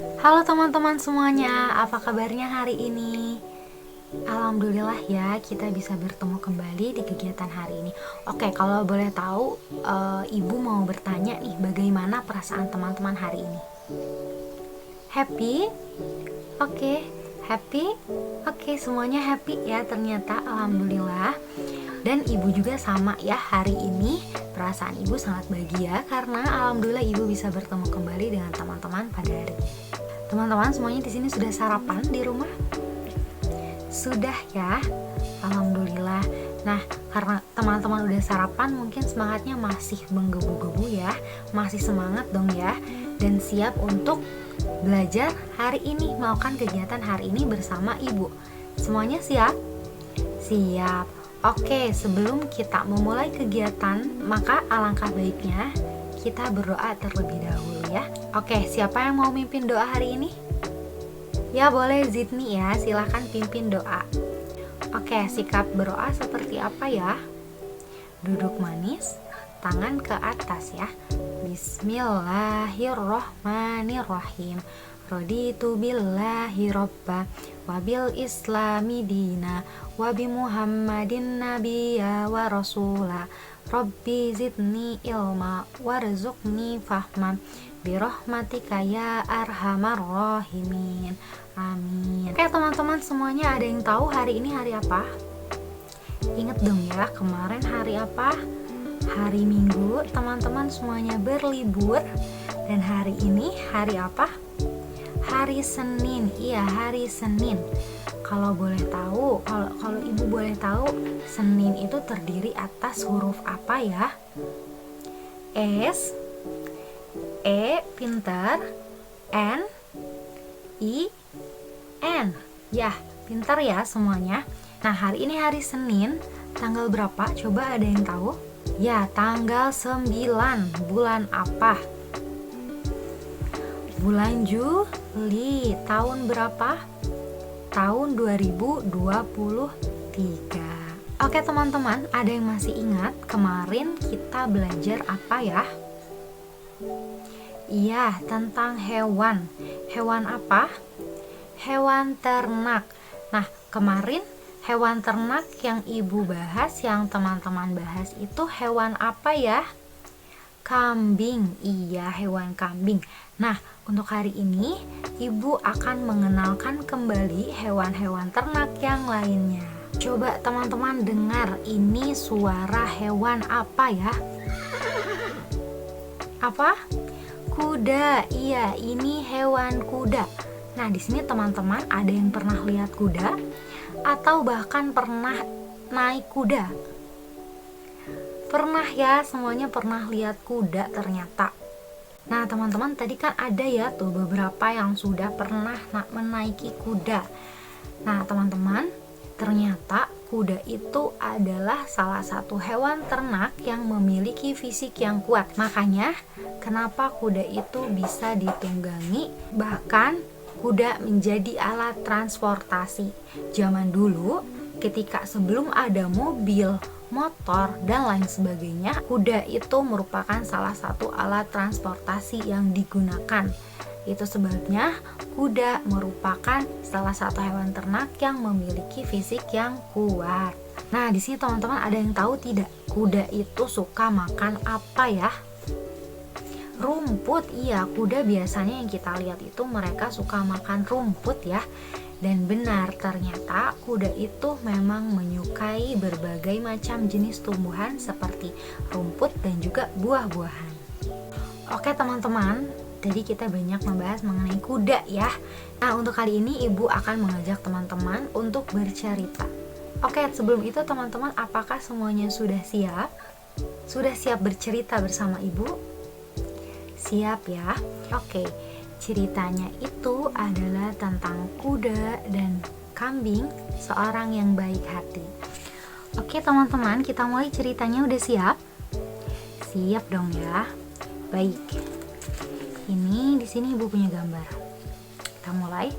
Halo teman-teman semuanya, apa kabarnya hari ini? Alhamdulillah ya, kita bisa bertemu kembali di kegiatan hari ini. Oke, kalau boleh tahu, Ibu mau bertanya nih, bagaimana perasaan teman-teman hari ini? Happy? Oke, happy? Oke, semuanya happy ya ternyata, alhamdulillah. Dan ibu juga sama ya, hari ini perasaan ibu sangat bahagia karena alhamdulillah ibu bisa bertemu kembali dengan teman-teman pada hari ini. Teman-teman semuanya di sini sudah sarapan di rumah? Sudah ya, alhamdulillah. Nah, karena teman-teman udah sarapan, mungkin semangatnya masih menggebu-gebu ya, masih semangat dong ya, dan siap untuk belajar hari ini, melakukan kegiatan hari ini bersama ibu. Semuanya siap? Siap. Oke, sebelum kita memulai kegiatan, maka alangkah baiknya kita berdoa terlebih dahulu ya. Oke, siapa yang mau mimpin doa hari ini? Ya boleh Zidni ya, silahkan pimpin doa. Oke, sikap berdoa seperti apa ya? Duduk manis, tangan ke atas ya. Bismillahirrohmanirrohim. Raditu billahi robba, wabil islami dina, wabi muhammadin nabiyya wa rasula. Rabbi zidni ilma, warzuqni fahman, birahmatika ya arhamar rahimin. Amin. Oke teman-teman semuanya, ada yang tahu hari ini hari apa? Ingat dong ya, kemarin hari apa? Hari Minggu, teman-teman semuanya berlibur. Dan hari ini hari apa? Hari Senin. Iya, hari Senin. Kalau boleh tahu, kalau ibu boleh tahu, Senin itu terdiri atas huruf apa ya? S, E, pintar, N, I, N. Ya, pintar ya semuanya. Nah, hari ini hari Senin, tanggal berapa? Coba ada yang tahu? Ya, tanggal 9. Bulan apa? Bulan Juli. Tahun berapa? Tahun 2023. Oke teman-teman, ada yang masih ingat kemarin kita belajar apa ya? Iya, tentang hewan. Hewan apa? Hewan ternak. Nah, kemarin hewan ternak yang ibu bahas, yang teman-teman bahas itu hewan apa ya? Kambing. Iya, hewan kambing. Nah, untuk hari ini ibu akan mengenalkan kembali hewan-hewan ternak yang lainnya. Coba teman-teman dengar, ini suara hewan apa ya? Apa? Kuda. Iya, ini hewan kuda. Nah, di sini teman-teman ada yang pernah lihat kuda atau bahkan pernah naik kuda? Pernah ya, semuanya pernah lihat kuda ternyata. Nah teman-teman, tadi kan ada ya tuh beberapa yang sudah pernah menaiki kuda. Nah teman-teman, ternyata kuda itu adalah salah satu hewan ternak yang memiliki fisik yang kuat. Makanya kenapa kuda itu bisa ditunggangi, bahkan kuda menjadi alat transportasi. Zaman dulu ketika sebelum ada mobil, motor, dan lain sebagainya, kuda itu merupakan salah satu alat transportasi yang digunakan. Itu sebabnya kuda merupakan salah satu hewan ternak yang memiliki fisik yang kuat. Nah, di sini teman-teman ada yang tahu tidak? Kuda itu suka makan apa ya? Rumput. Iya, kuda biasanya yang kita lihat itu mereka suka makan rumput ya. Dan benar, ternyata kuda itu memang menyukai berbagai macam jenis tumbuhan seperti rumput dan juga buah-buahan. Oke teman-teman, tadi kita banyak membahas mengenai kuda ya. Nah, untuk kali ini ibu akan mengajak teman-teman untuk bercerita. Oke, sebelum itu teman-teman, apakah semuanya sudah siap? Sudah siap bercerita bersama ibu? Siap ya? Oke. Ceritanya itu adalah tentang kuda dan kambing, seorang yang baik hati. Oke teman-teman, kita mulai ceritanya. Udah siap? Siap dong ya. Baik. Ini di sini ibu punya gambar. Kita mulai.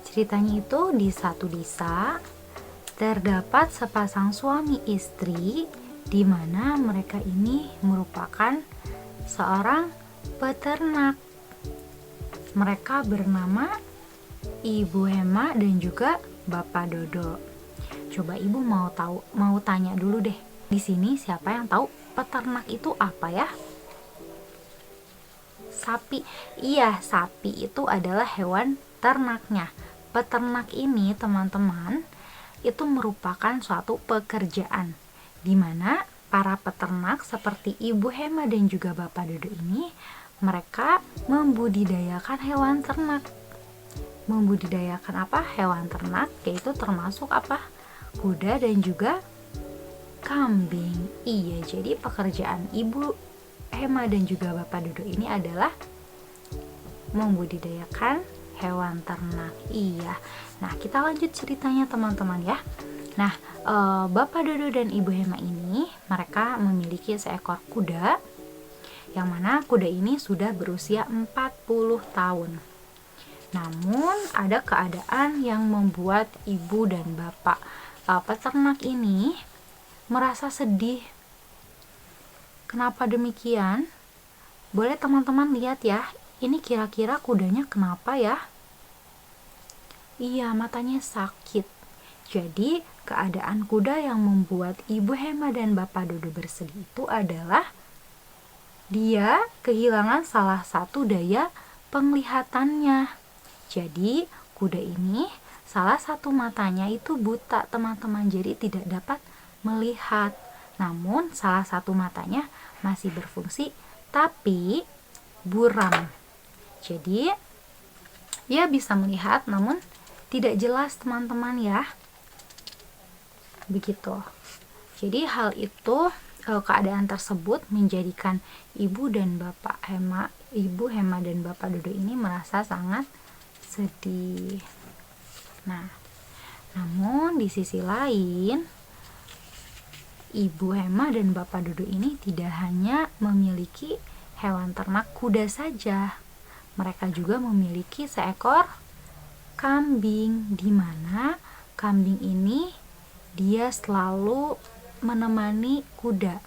Ceritanya itu di satu desa terdapat sepasang suami istri, di mana mereka ini merupakan seorang peternak. Mereka bernama Ibu Hema dan juga Bapak Dodo. Coba Ibu mau tanya dulu deh. Di sini siapa yang tahu peternak itu apa ya? Sapi. Iya, sapi itu adalah hewan ternaknya. Peternak ini, teman-teman, itu merupakan suatu pekerjaan di mana para peternak seperti Ibu Hema dan juga Bapak Dodo ini, mereka membudidayakan hewan ternak. Membudidayakan apa? Hewan ternak, yaitu termasuk apa? Kuda dan juga kambing. Iya, jadi pekerjaan Ibu Hema dan juga Bapak Dodo ini adalah membudidayakan hewan ternak. Iya. Nah, kita lanjut ceritanya teman-teman ya. Nah, Bapak Dodo dan Ibu Hema ini, mereka memiliki seekor kuda, yang mana kuda ini sudah berusia 40 tahun. Namun, ada keadaan yang membuat ibu dan bapak peternak ini merasa sedih. Kenapa demikian? Boleh teman-teman lihat ya, ini kira-kira kudanya kenapa ya? Iya, matanya sakit. Jadi, keadaan kuda yang membuat Ibu Hema dan Bapak Dodo bersedih itu adalah dia kehilangan salah satu daya penglihatannya. Jadi, kuda ini salah satu matanya itu buta, teman-teman. Jadi, tidak dapat melihat. Namun, salah satu matanya masih berfungsi, tapi buram. Jadi, ia bisa melihat, namun tidak jelas, teman-teman ya. Begitu. Jadi, hal itu, keadaan tersebut menjadikan Ibu Hema dan Bapak Dodo ini merasa sangat sedih. Nah, namun di sisi lain, Ibu Hema dan Bapak Dodo ini tidak hanya memiliki hewan ternak kuda saja. Mereka juga memiliki seekor kambing, di mana kambing ini dia selalu menemani kuda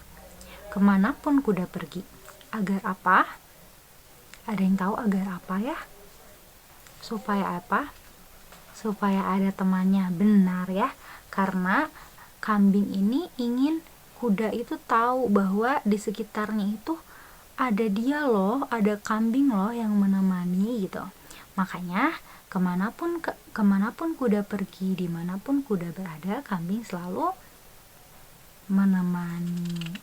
kemanapun kuda pergi. Agar apa? Ada yang tahu agar apa ya? Supaya apa? Supaya ada temannya. Benar ya, karena kambing ini ingin kuda itu tahu bahwa di sekitarnya itu ada dia loh, ada kambing loh yang menemani gitu. Makanya kemanapun kuda pergi, dimanapun kuda berada, kambing selalu menemani.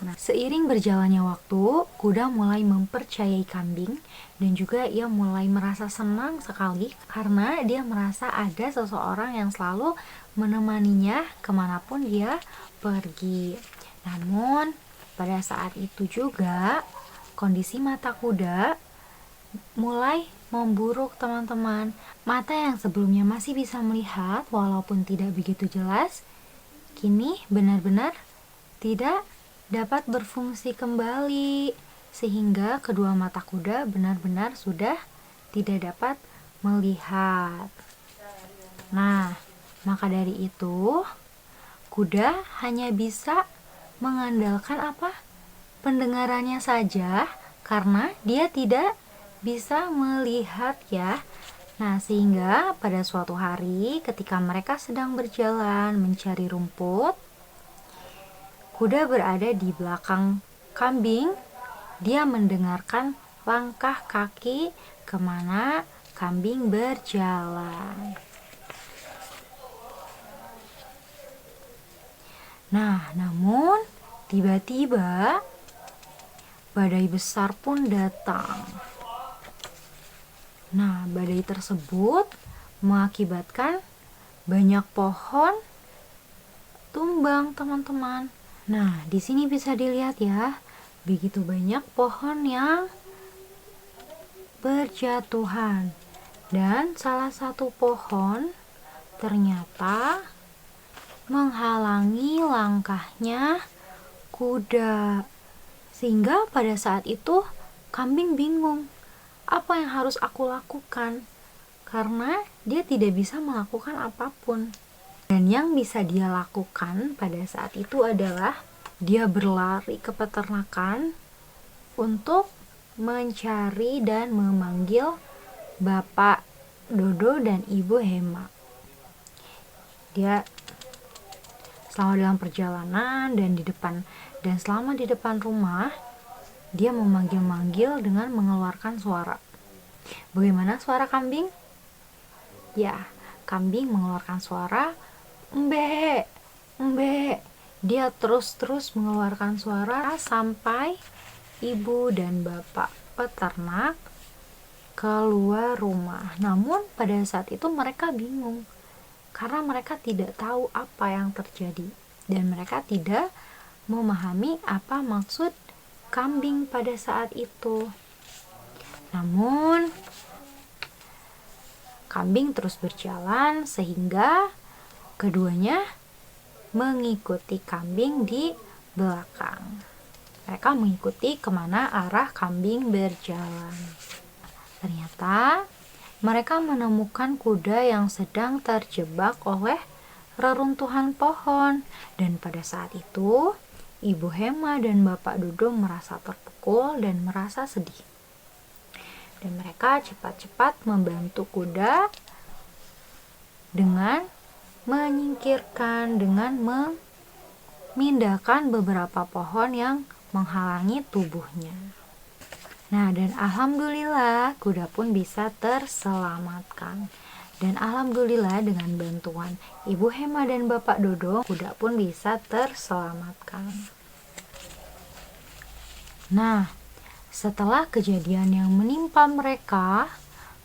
Nah, seiring berjalannya waktu, kuda mulai mempercayai kambing dan juga ia mulai merasa senang sekali karena dia merasa ada seseorang yang selalu menemaninya kemanapun dia pergi. Namun, pada saat itu juga kondisi mata kuda mulai memburuk, teman-teman. Mata yang sebelumnya masih bisa melihat walaupun tidak begitu jelas, kini benar-benar tidak dapat berfungsi kembali, sehingga kedua mata kuda benar-benar sudah tidak dapat melihat. Nah, maka dari itu kuda hanya bisa mengandalkan apa? Pendengarannya saja, karena dia tidak bisa melihat ya. Nah, sehingga pada suatu hari ketika mereka sedang berjalan mencari rumput, kuda berada di belakang kambing. Dia mendengarkan langkah kaki kemana kambing berjalan. Nah, namun tiba-tiba badai besar pun datang. Nah, badai tersebut mengakibatkan banyak pohon tumbang, teman-teman. Nah, di sini bisa dilihat ya, begitu banyak pohon yang berjatuhan. Dan salah satu pohon ternyata menghalangi langkahnya kuda. Sehingga pada saat itu kambing bingung, apa yang harus aku lakukan? Karena dia tidak bisa melakukan apapun. Dan yang bisa dia lakukan pada saat itu adalah dia berlari ke peternakan untuk mencari dan memanggil Bapak Dodo dan Ibu Hema. Dia selama dalam perjalanan dan selama di depan rumah, dia memanggil-manggil dengan mengeluarkan suara. Bagaimana suara kambing? Ya, kambing mengeluarkan suara embe, embe. Dia terus mengeluarkan suara sampai ibu dan bapak peternak keluar rumah. Namun pada saat itu mereka bingung karena mereka tidak tahu apa yang terjadi dan mereka tidak memahami apa maksud kambing pada saat itu. Namun kambing terus berjalan sehingga keduanya mengikuti kambing di belakang. Mereka mengikuti kemana arah kambing berjalan. Ternyata mereka menemukan kuda yang sedang terjebak oleh reruntuhan pohon. Dan pada saat itu, Ibu Hema dan Bapak Dodo merasa terpukul dan merasa sedih. Dan mereka cepat-cepat membantu kuda dengan dengan memindahkan beberapa pohon yang menghalangi tubuhnya. Nah, dan alhamdulillah kuda pun bisa terselamatkan. Dan alhamdulillah dengan bantuan Ibu Hema dan Bapak Dodo, kuda pun bisa terselamatkan. Nah, setelah kejadian yang menimpa mereka,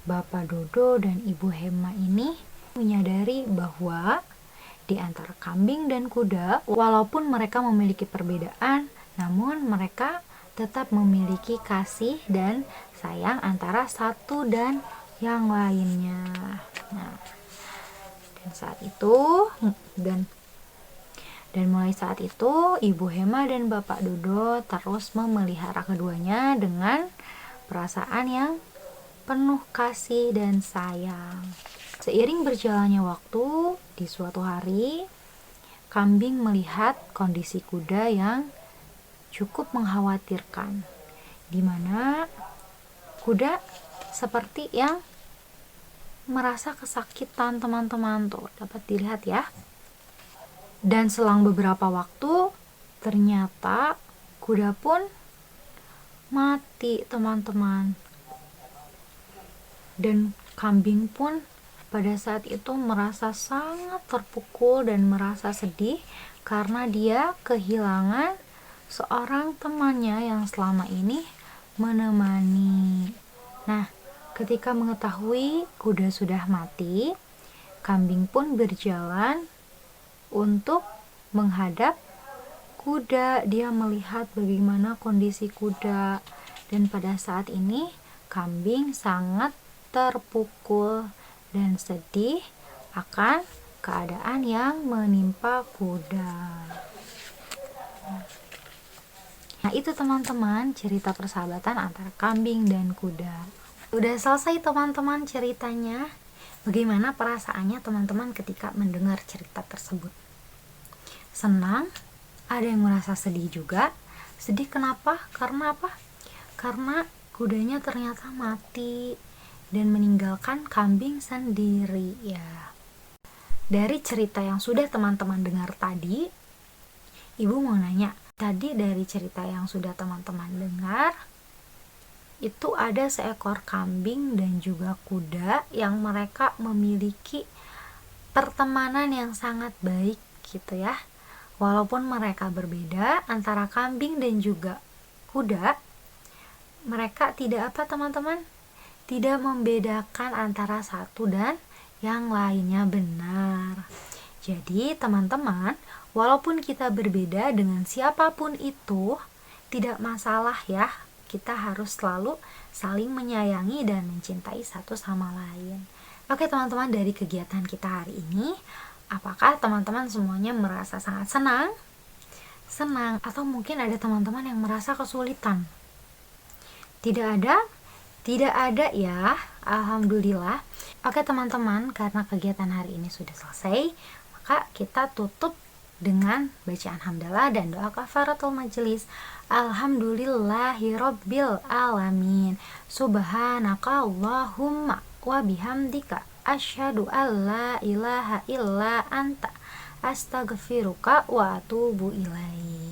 Bapak Dodo dan Ibu Hema ini menyadari bahwa di antara kambing dan kuda, walaupun mereka memiliki perbedaan, namun mereka tetap memiliki kasih dan sayang antara satu dan yang lainnya. Nah, dan mulai saat itu Ibu Hema dan Bapak Dodo terus memelihara keduanya dengan perasaan yang penuh kasih dan sayang. Seiring berjalannya waktu, di suatu hari kambing melihat kondisi kuda yang cukup mengkhawatirkan, di mana kuda seperti yang merasa kesakitan. Teman-teman, tuh dapat dilihat ya. Dan selang beberapa waktu ternyata kuda pun mati, teman-teman. Dan kambing pun pada saat itu merasa sangat terpukul dan merasa sedih karena dia kehilangan seorang temannya yang selama ini menemani. Nah, ketika mengetahui kuda sudah mati, kambing pun berjalan untuk menghadap kuda. Dia melihat bagaimana kondisi kuda, dan pada saat ini kambing sangat terpukul dan sedih akan keadaan yang menimpa kuda. Nah, itu teman-teman cerita persahabatan antara kambing dan kuda. Udah selesai teman-teman ceritanya. Bagaimana perasaannya teman-teman ketika mendengar cerita tersebut? Senang? Ada yang merasa sedih juga? Sedih kenapa? Karena apa? Karena kudanya ternyata mati dan meninggalkan kambing sendiri ya. Dari cerita yang sudah teman-teman dengar tadi, Ibu mau nanya, tadi dari cerita yang sudah teman-teman dengar, itu ada seekor kambing dan juga kuda yang mereka memiliki pertemanan yang sangat baik gitu ya. Walaupun mereka berbeda antara kambing dan juga kuda, mereka tidak apa teman-teman? Tidak membedakan antara satu dan yang lainnya, benar. Jadi teman-teman, walaupun kita berbeda dengan siapapun itu, tidak masalah ya. Kita harus selalu saling menyayangi dan mencintai satu sama lain. Oke teman-teman, dari kegiatan kita hari ini, apakah teman-teman semuanya merasa sangat senang? Senang, atau mungkin ada teman-teman yang merasa kesulitan? Tidak ada? Tidak ada ya, alhamdulillah. Oke teman-teman, karena kegiatan hari ini sudah selesai, maka kita tutup dengan bacaan hamdalah dan doa kafaratul majelis. Alhamdulillahirabbil alamin. Subhanaka Allahumma wa bihamdika asyhadu alla ilaha illa anta astaghfiruka wa atubu ilaik.